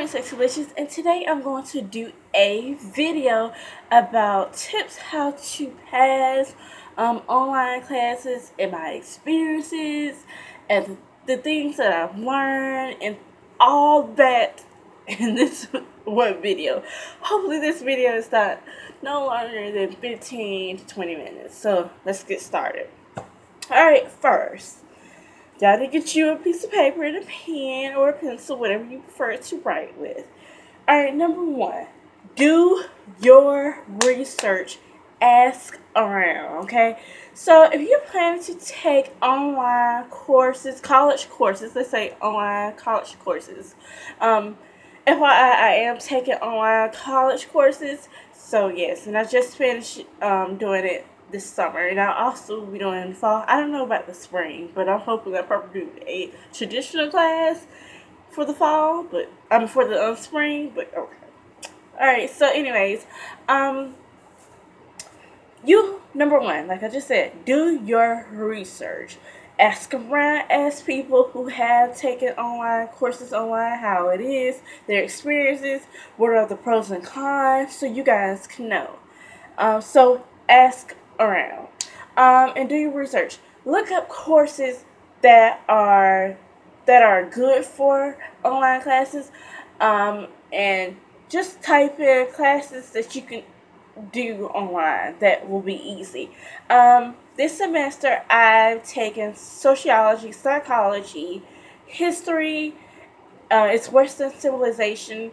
PrincessLexiseLicious, and today I'm going to do a video about tips how to pass online classes and my experiences and the things that I've learned and all that in this one video. Hopefully this video is not no longer than 15 to 20 minutes. So let's get started. Alright, first, gotta get you a piece of paper and a pen or a pencil, whatever you prefer to write with. Alright, number one, do your research. Ask around, okay? So if you're planning to take online courses, college courses, let's say online college courses. FYI, I am taking online college courses, so yes, and I just finished doing it this summer, and I'll also be doing it in the fall. I don't know about the spring, but I'm hoping I'll probably do a traditional class for the fall, but for the spring, but okay. Alright, so anyways, number one, like I just said, do your research. Ask around, ask people who have taken online courses online how it is, their experiences, what are the pros and cons, so you guys can know. So ask around, and do your research. Look up courses that are good for online classes, and just type in classes that you can do online that will be easy. This semester I've taken sociology, psychology, history, it's Western civilization,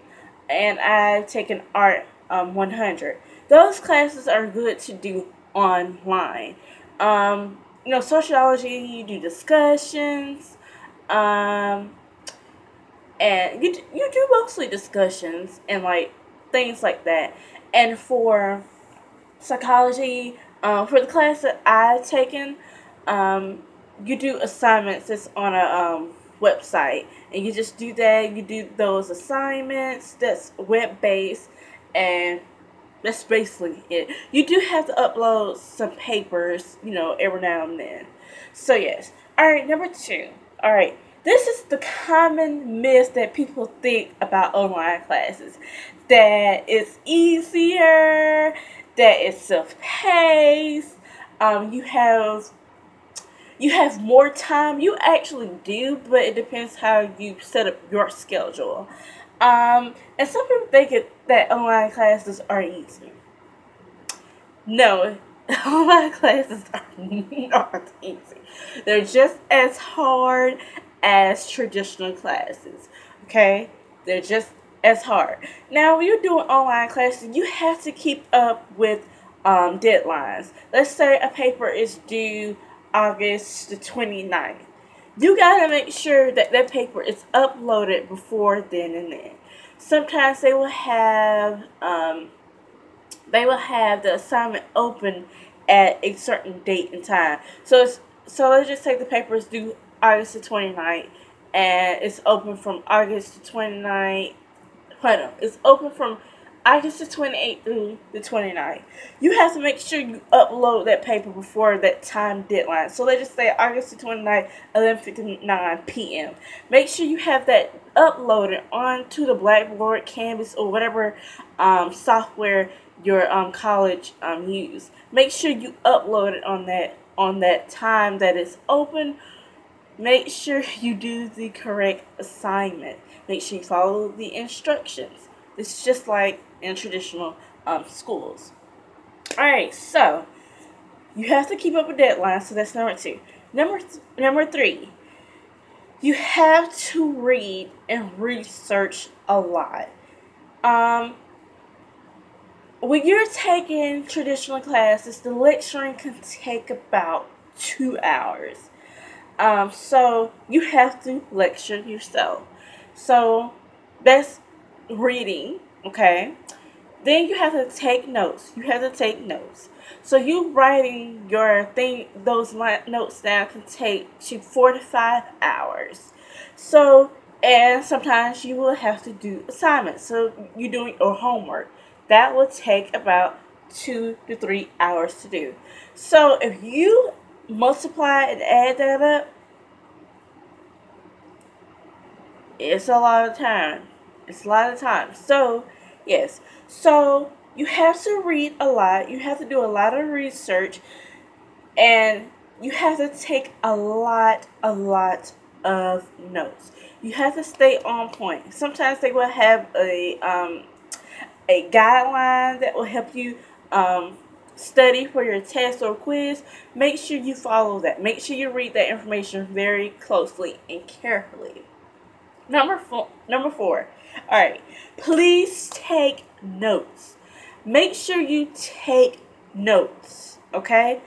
and I've taken art 100. Those classes are good to do online. Sociology, you do discussions, and you do mostly discussions and like things like that. And for psychology, for the class that I've taken, you do assignments that's on a website, and you just do that. You do those assignments that's web-based, and that's basically it. You do have to upload some papers, every now and then. So yes. Alright, number two. Alright, this is the common myth that people think about online classes. That it's easier, that it's self-paced, you have more time. You actually do, but it depends how you set up your schedule. And some people think that online classes are easy. No, online classes are not easy. They're just as hard as traditional classes, okay? They're just as hard. Now, when you're doing online classes, you have to keep up with deadlines. Let's say a paper is due August the 29th. You gotta make sure that that paper is uploaded before then and there. Sometimes they will have the assignment open at a certain date and time. So let's just say the paper is due August the 29th, and it's open from August the 29th. It's open from August the 28th through the 29th. You have to make sure you upload that paper before that time deadline. So let's just say August the 29th, 11:59 p.m. Make sure you have that uploaded onto the Blackboard, Canvas, or whatever software your college use. Make sure you upload it on that time that it's open. Make sure you do the correct assignment. Make sure you follow the instructions. It's just like in traditional schools. Alright, so you have to keep up with deadlines, so that's number two. Number three, you have to read and research a lot. When you're taking traditional classes, the lecturing can take about 2 hours. So you have to lecture yourself. So that's reading, okay? Then you have to take notes. So you writing those notes down can take to 4 to 5 hours. So, and sometimes you will have to do assignments. So you're doing your homework. That will take about 2 to 3 hours to do. So if you multiply and add that up, it's a lot of time. It's a lot of time. So, yes. So, you have to read a lot. You have to do a lot of research. And you have to take a lot of notes. You have to stay on point. Sometimes they will have a guideline that will help you study for your test or quiz. Make sure you follow that. Make sure you read that information very closely and carefully. Number four. All right. Please take notes. Make sure you take notes. Okay.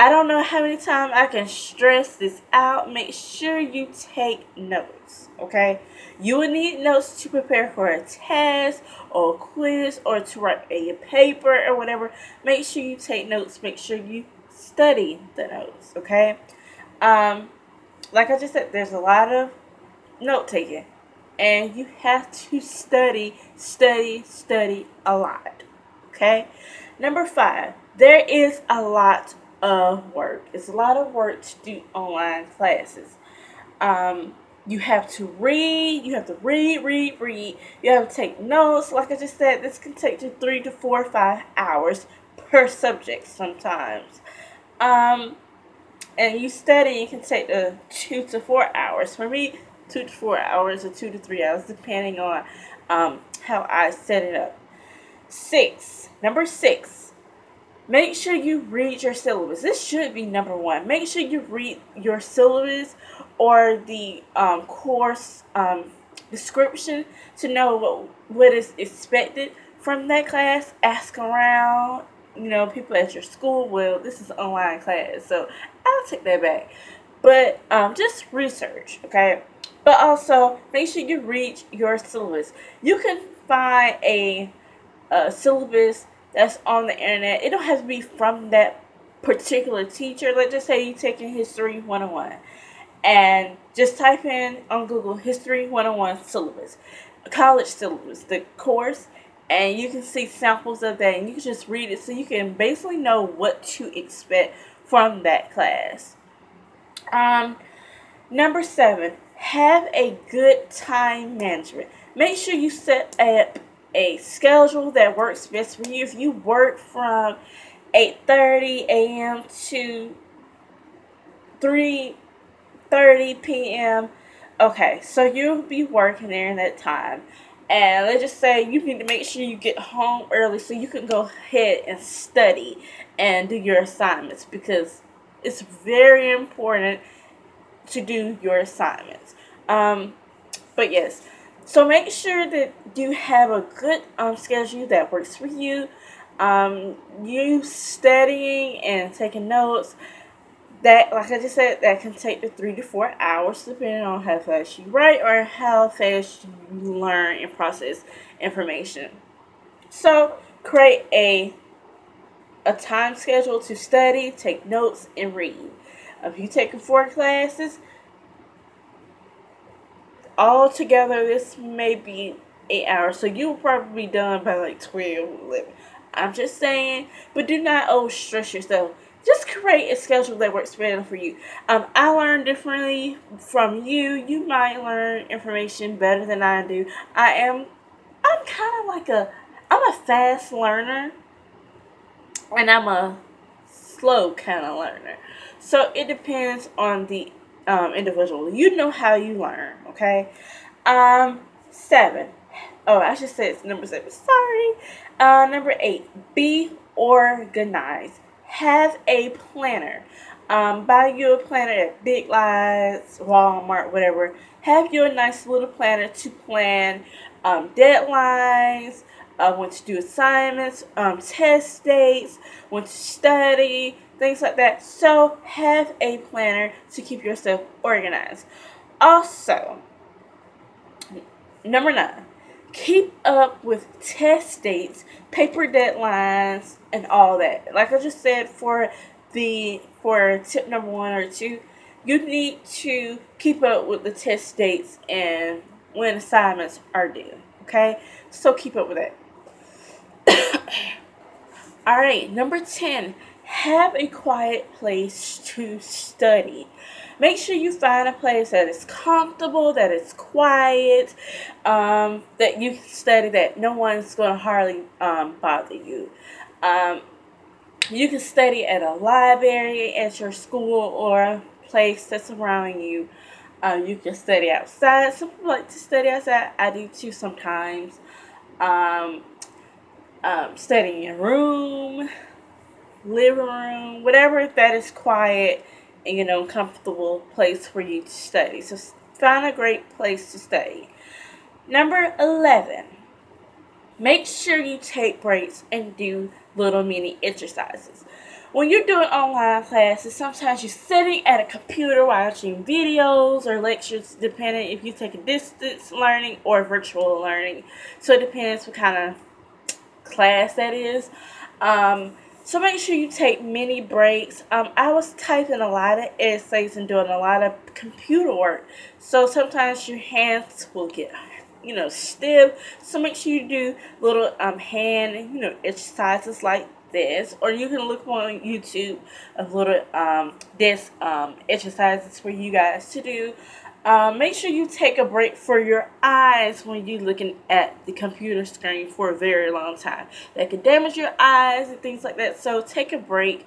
I don't know how many times I can stress this out. Make sure you take notes, okay? You will need notes to prepare for a test or a quiz or to write a paper or whatever. Make sure you take notes. Make sure you study the notes, okay? Like I just said, there's a lot of note taking. And you have to study a lot, okay? Number 5, there is a lot of work. It's a lot of work to do online classes. You have to read. You have to read. You have to take notes. Like I just said, this can take you 3 to 4 or 5 hours per subject sometimes. And you study, you can take 2 to 4 hours. For me, 2 to 4 hours or 2 to 3 hours, depending on how I set it up. Number 6. Make sure you read your syllabus. This should be number 1. Make sure you read your syllabus or the course description to know what is expected from that class. Ask around, people at your school. Well, this is an online class, so I'll take that back. But just research, okay? But also, make sure you read your syllabus. You can find a syllabus that's on the internet. It don't have to be from that particular teacher. Let's just say you're taking History 101 and just type in on Google History 101 syllabus, college syllabus, the course, and you can see samples of that and you can just read it so you can basically know what to expect from that class. Number 7, have a good time management. Make sure you set up a schedule that works best for you. If you work from 8:30 a.m. to 3:30 p.m., okay, so you'll be working there in that time. And let's just say you need to make sure you get home early so you can go ahead and study and do your assignments, because it's very important to do your assignments. But yes, so make sure that you have a good schedule that works for you. You studying and taking notes, that, like I just said, that can take the 3 to 4 hours depending on how fast you write or how fast you learn and process information. So create a time schedule to study, take notes, and read. If you're taking 4 classes, all together, this may be 8 hours. So you will probably be done by like 12, 11. I'm just saying, but do not overstress yourself. Just create a schedule that works better for you. I learn differently from you. You might learn information better than I do. I'm kind of like I'm a fast learner, and I'm a slow kind of learner. So it depends on the individual. You know how you learn, okay? 7. Oh, I should say it's number 7. Sorry. Number 8. Be organized. Have a planner. Buy you a planner at Big Lots, Walmart, whatever. Have you a nice little planner to plan deadlines, when to do assignments, test dates, when to study, things like that. So have a planner to keep yourself organized. Also, number 9, keep up with test dates, paper deadlines, and all that. Like I just said, for tip number 1 or 2, you need to keep up with the test dates and when assignments are due. Okay, so keep up with that. Alright, number 10, have a quiet place to study. Make sure you find a place that is comfortable, that is quiet, that you can study, that no one's going to hardly bother you. You can study at a library at your school or a place that's around you. You can study outside. Some people like to study outside. I do too sometimes. Study in your room, living room, whatever that is quiet and comfortable place for you to study. So find a great place to study. Number 11. Make sure you take breaks and do little mini exercises. When you're doing online classes, sometimes you're sitting at a computer watching videos or lectures, depending if you take a distance learning or virtual learning. So it depends what kind of class that is. So make sure you take mini breaks. I was typing a lot of essays and doing a lot of computer work. So sometimes your hands will get stiff. So make sure you do little hand exercises like this, or you can look on YouTube of little desk exercises for you guys to do. Make sure you take a break for your eyes when you're looking at the computer screen for a very long time. That can damage your eyes and things like that. So take a break.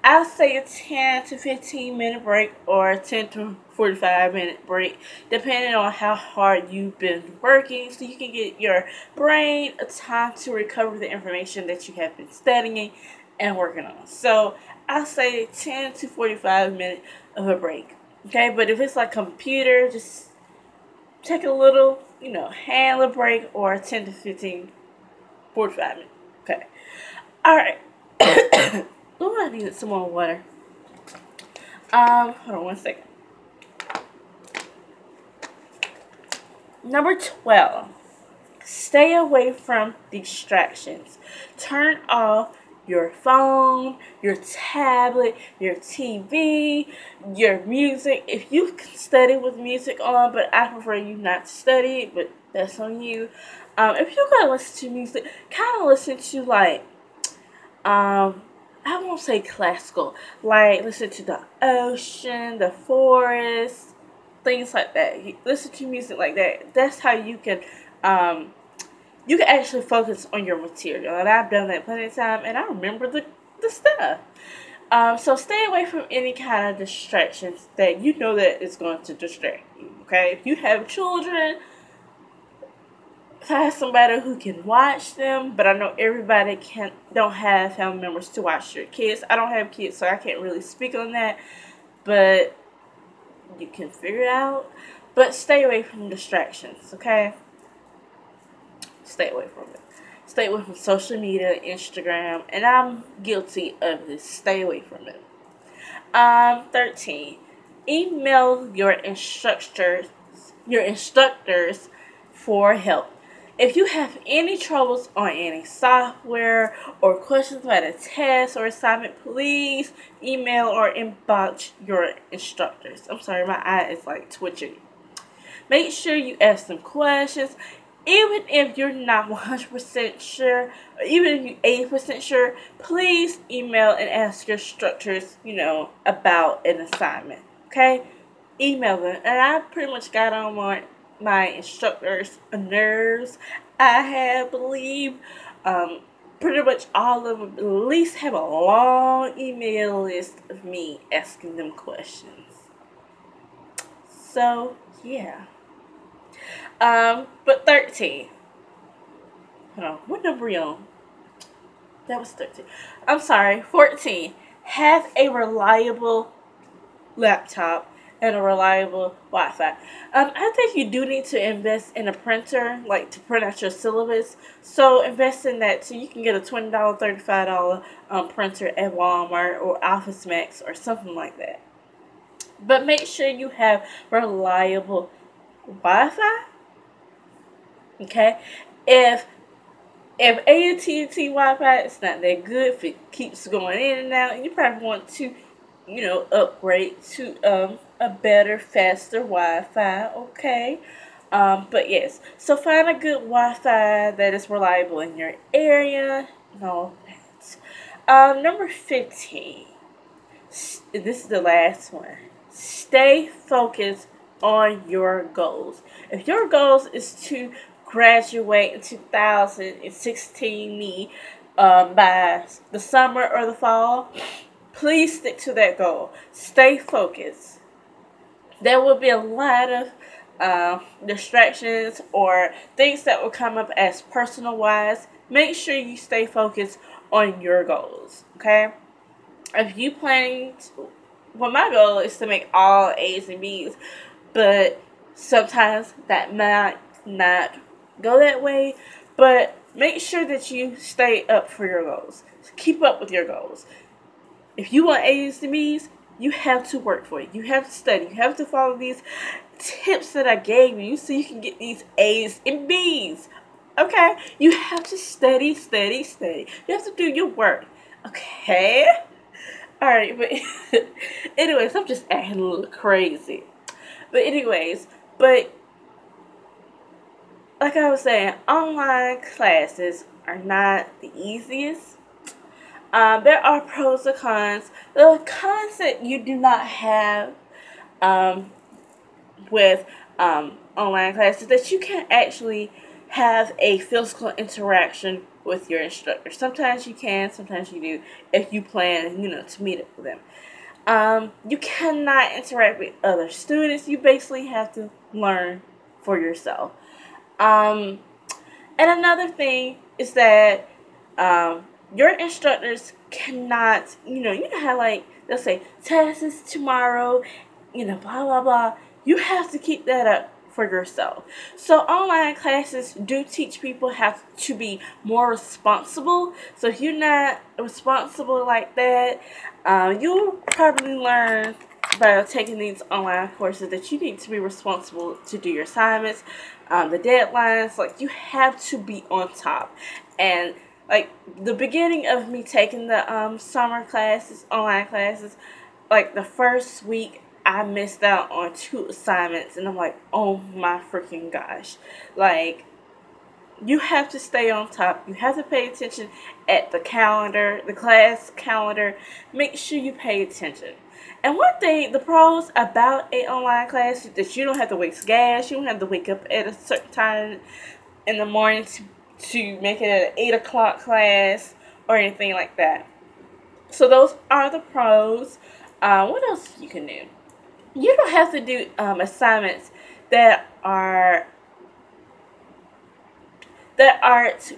I'll say a 10 to 15 minute break or a 10 to 45 minute break, depending on how hard you've been working, so you can get your brain a time to recover the information that you have been studying and working on. So I'll say 10 to 45 minutes of a break. Okay, but if it's like computer, just take a little, handler break or 10 to 15, 45 minutes. Okay. All right. Oh, I needed some more water. Hold on one second. Number 12. Stay away from distractions. Turn off your phone, your tablet, your TV, your music. If you can study with music on, but I prefer you not to study, but that's on you. If you're going to listen to music, kind of listen to like, I won't say classical, like listen to the ocean, the forest, things like that. You listen to music like that. That's how you can actually focus on your material. And I've done that plenty of time, and I remember the stuff. So stay away from any kind of distractions that you know that is going to distract you. Okay, if you have children, find somebody who can watch them. But I know everybody don't have family members to watch your kids. I don't have kids, so I can't really speak on that. But you can figure it out. But stay away from distractions, okay? Stay away from it. Stay away from social media, Instagram, and I'm guilty of this. Stay away from it. 13. Email your instructors for help. If you have any troubles on any software or questions about a test or assignment, please email or inbox your instructors. I'm sorry, my eye is like twitching. Make sure you ask them questions. Even if you're not 100% sure, or even if you're 80% sure, please email and ask your instructors, about an assignment. Okay? Email them. And I pretty much got on my instructors' nerves. I believe pretty much all of them at least have a long email list of me asking them questions. So, yeah. But 13. Hold on. What number are you on? That was 13. I'm sorry. 14. Have a reliable laptop and a reliable Wi-Fi. I think you do need to invest in a printer, like to print out your syllabus. So invest in that so you can get a $20, $35 printer at Walmart or Office Max or something like that. But make sure you have reliable Wi-Fi. Okay, if AT&T Wi-Fi is not that good, if it keeps going in and out, you probably want to, upgrade to a better, faster Wi-Fi. Okay, but yes, so find a good Wi-Fi that is reliable in your area and all that. Number 15. this is the last one. Stay focused on your goals. If your goals is to graduate in 2016 by the summer or the fall, please stick to that goal. Stay focused. There will be a lot of distractions or things that will come up as personal wise. Make sure you stay focused on your goals, okay? If you planning to, well, my goal is to make all A's and B's, but sometimes that might not go that way. But make sure that you stay up for your goals. Keep up with your goals. If you want A's and B's, you have to work for it. You have to study. You have to follow these tips that I gave you so you can get these A's and B's. Okay? You have to study, study, study. You have to do your work. Okay? Alright, but anyways, I'm just acting a little crazy. But anyways, like I was saying, online classes are not the easiest. There are pros and cons. The cons that you do not have with online classes, that you can actually have a physical interaction with your instructor. Sometimes you can, sometimes you do, if you plan, to meet up with them. You cannot interact with other students. You basically have to learn for yourself. And another thing is that your instructors cannot, you know how, like, they'll say, test is tomorrow, blah, blah, blah. You have to keep that up for yourself. So online classes do teach people how to be more responsible. So if you're not responsible like that, you'll probably learn by taking these online courses that you need to be responsible to do your assignments, the deadlines. Like, you have to be on top. And like the beginning of me taking the summer classes, online classes, like the first week I missed out on 2 assignments, and I'm like, oh my freaking gosh. Like, you have to stay on top. You have to pay attention at the calendar, the class calendar. Make sure you pay attention. And one thing, the pros about an online class is that you don't have to waste gas. You don't have to wake up at a certain time in the morning to make it an 8 o'clock class or anything like that. So those are the pros. What else you can do? You don't have to do assignments that aren't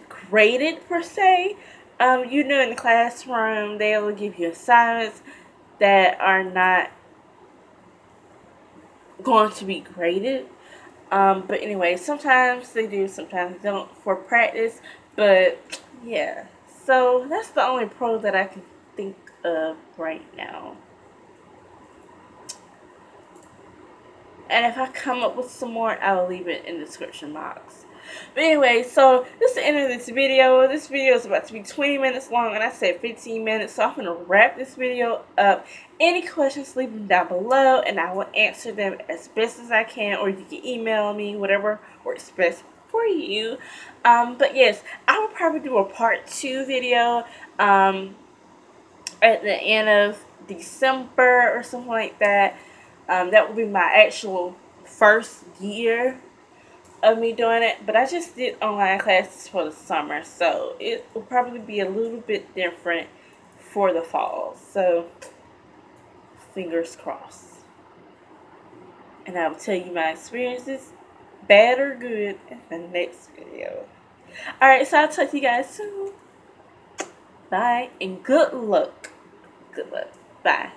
graded per se. In the classroom, they will give you assignments that are not going to be graded. But anyway, sometimes they do, sometimes they don't for practice. But yeah, so that's the only pro that I can think of right now. And if I come up with some more, I will leave it in the description box. But anyway, so this is the end of this video. This video is about to be 20 minutes long, and I said 15 minutes. So I'm going to wrap this video up. Any questions, leave them down below, and I will answer them as best as I can. Or you can email me, whatever works best for you. But yes, I will probably do a part 2 video at the end of December or something like that. That will be my actual first year of me doing it, but I just did online classes for the summer, so it will probably be a little bit different for the fall. So fingers crossed. And I will tell you my experiences, bad or good, in the next video. Alright, so I'll talk to you guys soon. Bye, and good luck. Good luck. Bye.